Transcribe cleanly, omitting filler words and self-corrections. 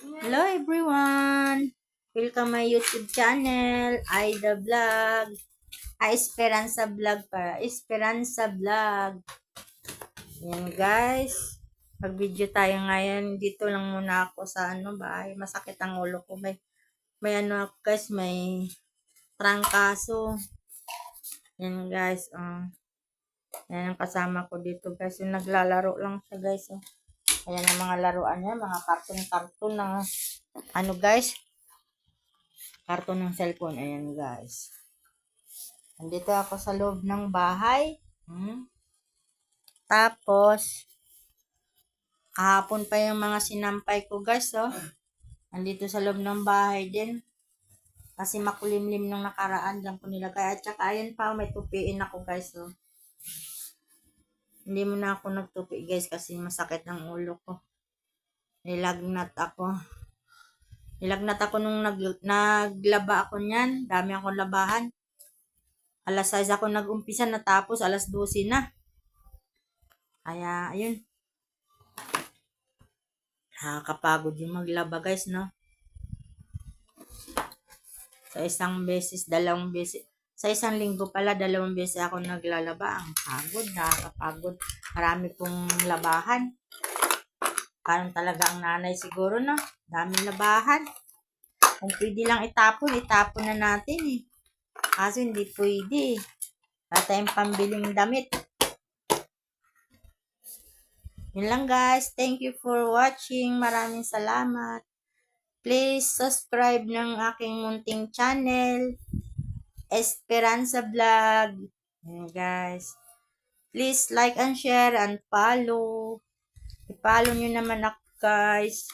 Hello everyone! Welcome my YouTube channel, Aida Vlog. Esperanza Vlog para Esperanza Vlog. Yan guys. Mag-video tayo ngayon. Dito lang muna ako sa bahay. Masakit ang ulo ko. May ako guys, may trangkaso. Yan guys. Yan ang kasama ko dito guys. Yung naglalaro lang siya guys. Ayan ang mga laruan niya. Mga cartoon na guys. Karton ng cellphone. Ayan, guys. Nandito ako sa loob ng bahay. Tapos, kahapon pa yung mga sinampay ko, guys, Nandito sa loob ng bahay din. Kasi makulimlim nung nakaraan lang ko nilagay. At saka, ayan pa, may tupiin ako, guys, Hindi mo na ako nagtupi, guys, kasi masakit ang ulo ko. Nilagnat ako nung naglaba ako niyan. Dami akong labahan. Alas 6 ako nag-umpisa, natapos alas 12 na. Kaya, ayun. Nakakapagod yung maglaba, guys, no? Sa isang beses, dalawang beses. Sa isang linggo pala, 2 beses ako naglalaba. Ang pagod, nakakapagod. Marami pong labahan. Parang talaga ang nanay siguro, no? Daming labahan. Kung pwede lang itapon na natin, Kaso hindi pwede. Wala tayong pambiling damit. Yun lang guys. Thank you for watching. Maraming salamat. Please subscribe ng aking munting channel. Esperanza Vlog. Yun guys. Please like and share and follow. I-follow nyo naman ako guys.